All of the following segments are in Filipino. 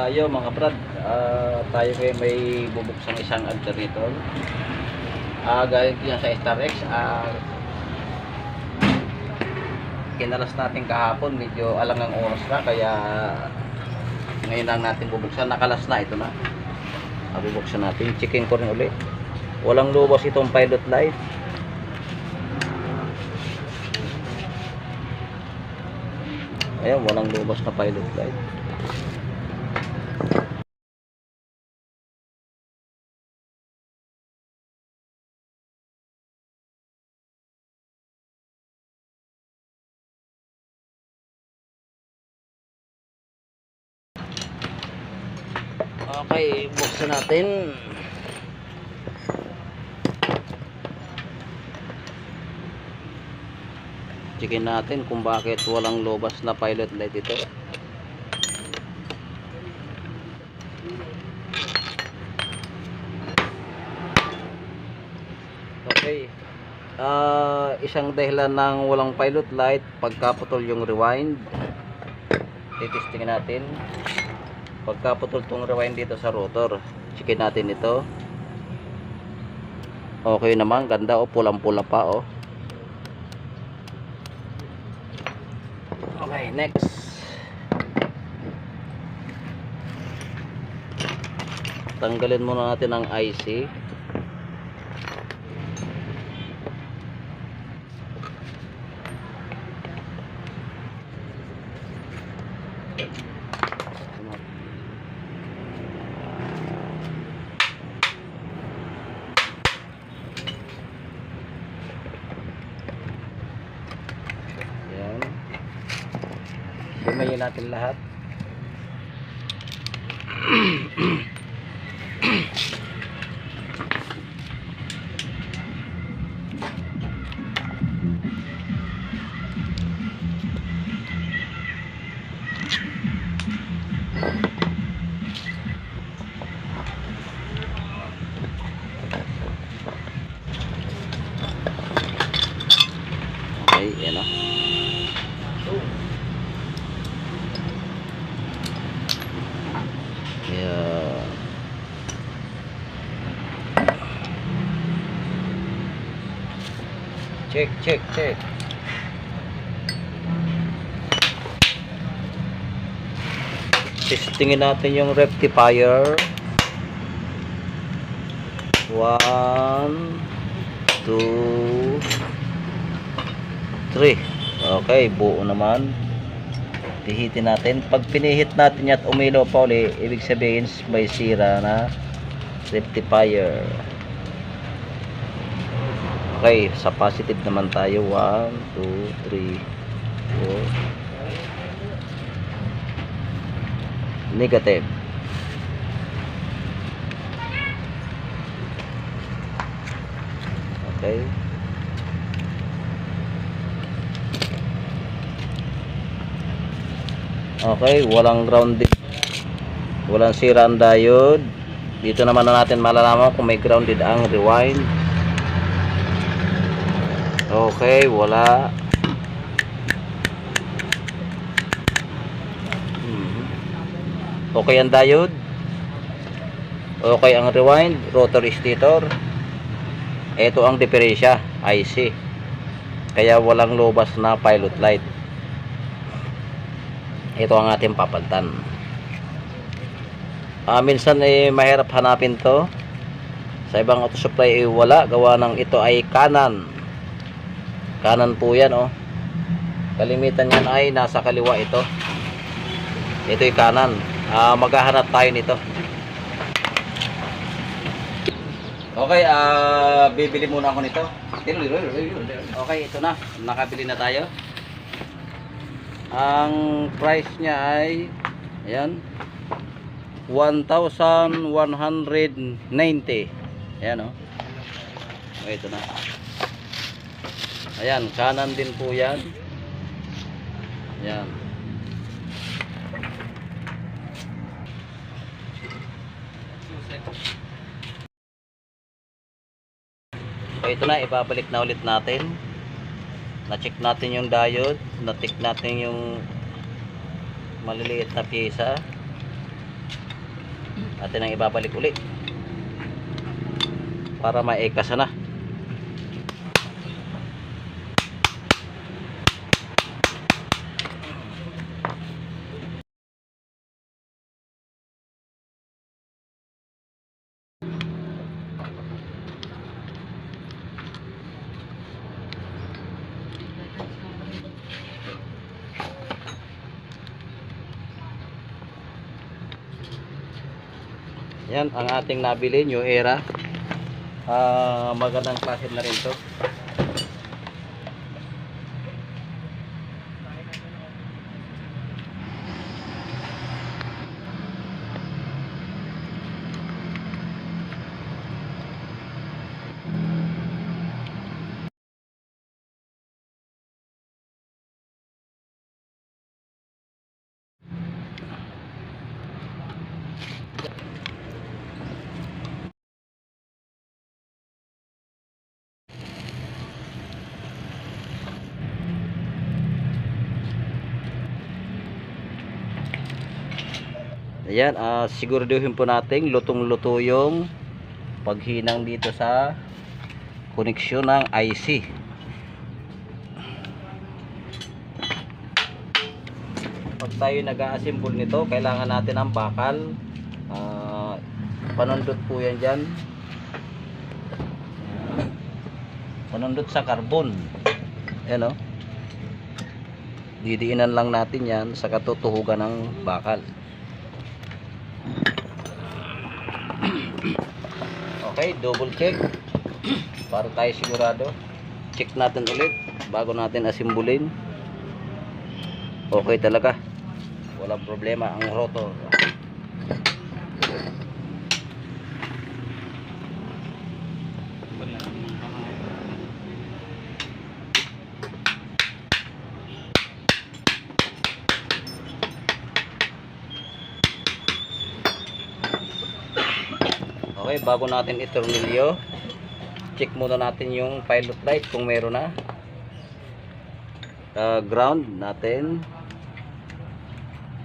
tayo mga brad. Tayo ngayon may bubuksang isang alternator. Galing yan sa Star X. Kinalas natin kahapon, medyo alang ang oras na, kaya ngayon lang natin bubuksan. Nakalas na, ito na. Bubuksan natin. Checking ko rin ulit. Walang lubos itong pilot light. Ayan, walang lubos na pilot light. Okay, buksan natin. Checkin natin kung bakit walang lobas na pilot light ito. Okay. Isang dahilan ng walang pilot light, pagkaputol yung rewind. Titestingin natin. Pagkaputol tong rewind dito sa rotor. Checkin natin ito. Okay naman, ganda, pulang-pula pa Okay, next. Tanggalin muna natin ang IC. Sumayin natin lahat. Okay, yan o. Check. Testingin natin yung rectifier. 1, 2, 3. Okay, buo naman. Pihitin natin. Pag pinihit natin at umilaw pa uli, ibig sabihin may sira na rectifier. Okay, sa positive naman tayo. 1, 2, 3, 4. Negative. Okay. Okay, walang grounded. Walang sira ang diode. Dito naman na natin malalaman kung may grounded ang rewind. Okay, wala. Okay ang diode. Okay ang rewind, rotor stator. Ito ang diferensya, IC. Kaya walang lobas na pilot light. Ito ang ating papalitan. Minsan mahirap hanapin to. Sa ibang auto supply wala, gawa ng ito ay kanan. Kanan po yan Kalimitan yan ay nasa kaliwa ito. Ito ay kanan. Maghahanap tayo nito. Okay, bibili muna ako nito. Okay, ito na. Nakabili na tayo. Ang price niya ay ayan 1,190. Ayan Okay, ito na. Ayan, kanan din po yan. Ayan. Okay, ito na, ibabalik na ulit natin. Na-check natin yung diode, na-check natin yung maliliit na pyesa. Atin ang ibabalik ulit para maekasa na. Yan ang ating nabili, New Era. Magandang klase na rin to. Ayan, siguraduhin po natin lutong-luto yung paghinang dito sa koneksyon ng IC. Pag tayo nag-a-assemble nito, kailangan natin ang bakal. Panundot po yan dyan. Panundot sa carbon. Ayan o. Didiinan lang natin yan sa katutuhugan ng bakal. Okay, double check para tayo sigurado. Check natin ulit bago natin asimbulin. Okay talaga, walang problema ang rotor. Okay, bago natin itornilyo, check muna natin yung pilot light kung meron na. Ground natin.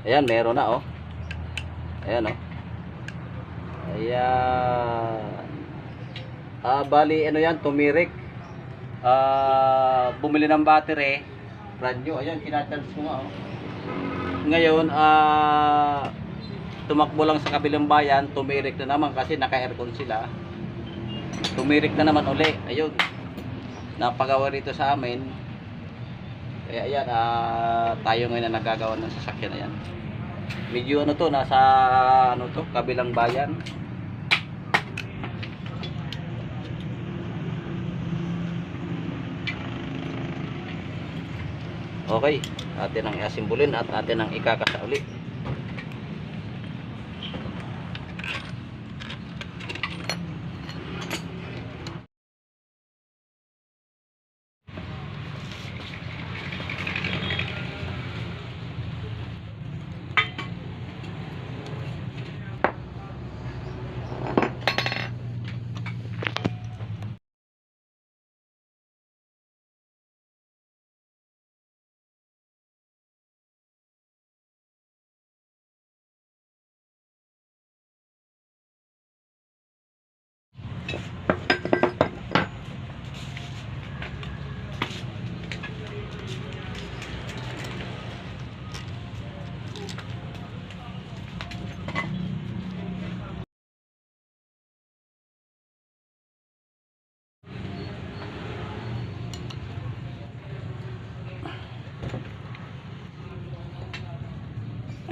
Ayan, meron na oh. Ayan oh. Ayan. Bali ano yan, tumirik. Bumili ng battery, brand new. Ayan, kinacharge ko nga oh. Ngayon, tumakbo lang sa kabilang bayan, tumirik na naman kasi naka-aircon sila. Tumirik na naman uli. Ayun. Napagawa rito sa amin. Kaya ayan, tayo ngayon na nagagawa ng sasakyan na yan. Medyo ano to, nasa ano to, kabilang bayan. Okay, atin ang i-asimbulin at atin ang ikakasa ulit.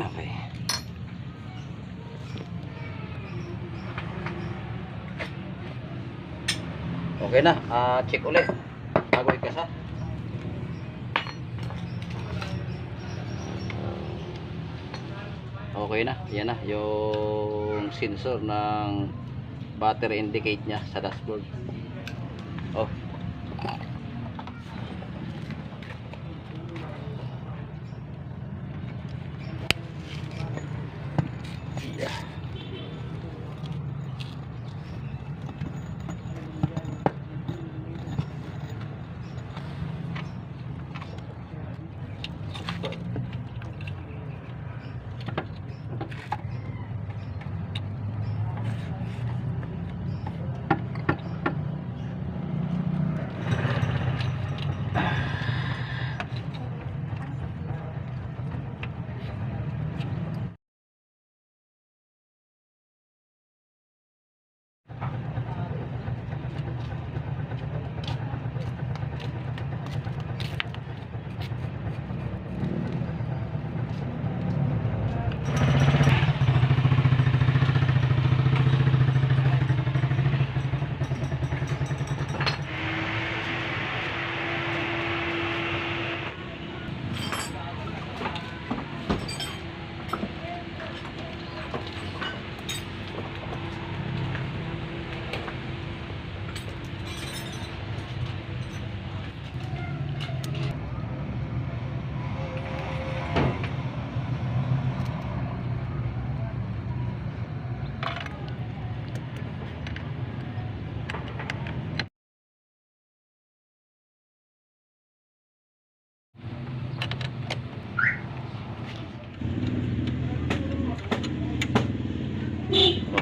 Okay. Okay na, check ulit bago ikasa. Okay na, yan na yung sensor ng battery indicate nya sa dashboard. Oh. Yeah.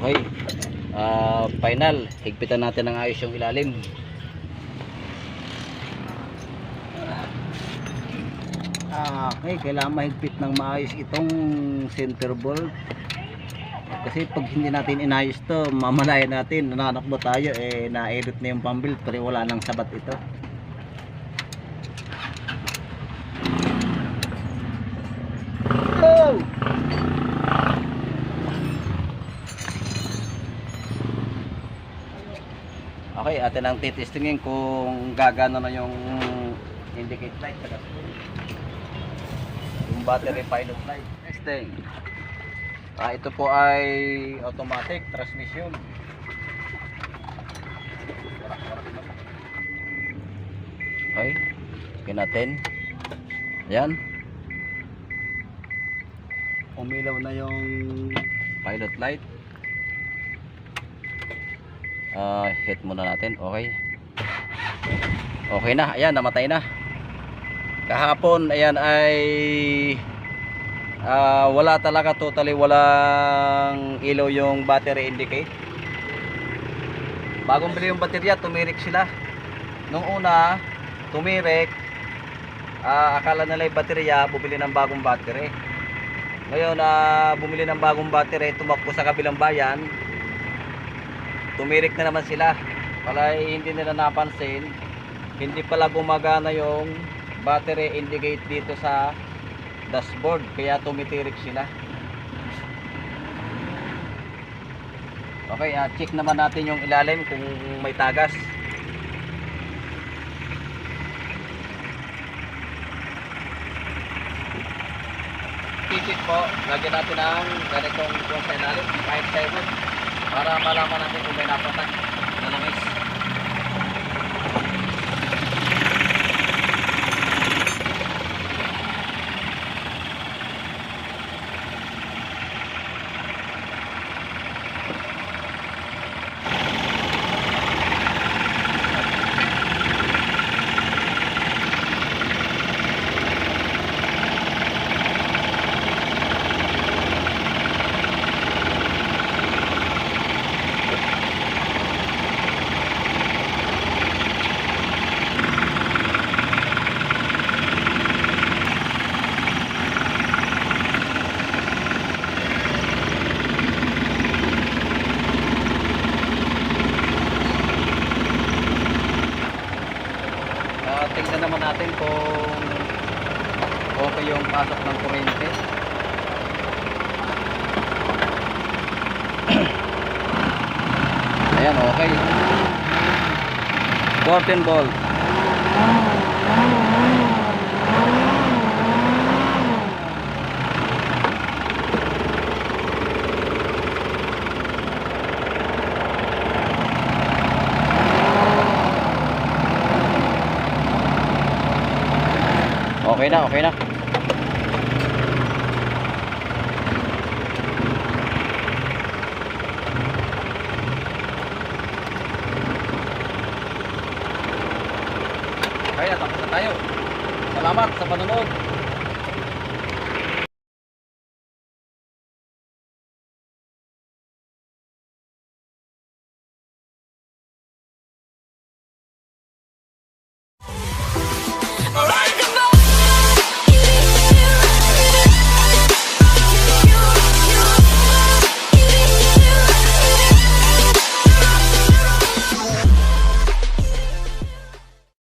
Okay. Final, higpitan natin ng ayos yung ilalim. Okay, kailangan mahigpit ng maayos itong center bolt. Kasi pag hindi natin inayos to, mamalaya natin, nananakbo tayo, na-edit na yung pambuild pero wala nang sabat ito. Oh! Okay, atin ang titestingin kung gagana na yung indicate light sa dashboard. Yung battery pilot light. Next thing. Ito po ay automatic transmission. Okay. Check natin. Ayan. Umilaw na yung pilot light. Hit muna natin. Okay. Okay na. Ayan, namatay na. Kahapon, ayan ay wala talaga, totally walang ilaw yung battery indicate. Bagong bili yung baterya, tumirik sila. Nung una, tumirik, akala nila yung baterya, bumili ng bagong battery. Ngayon, bumili ng bagong battery, tumakbo sa kabilang bayan, tumirik na naman sila. Pala hindi nila napansin, hindi pala gumagana yung battery indicate dito sa dashboard, kaya tumitirik sila. Okay, check naman natin yung ilalim kung may tagas. Titik po, lagyan natin ang ganitong kung sa ilalim, 5-7, para malaman natin kung may napatak na langis. Tingnan naman natin kung okay yung pasok ng kuryente. Ayan, okay. 14 volt. Okay na, okay na. Kaya tapos na tayo. Salamat sa panonood.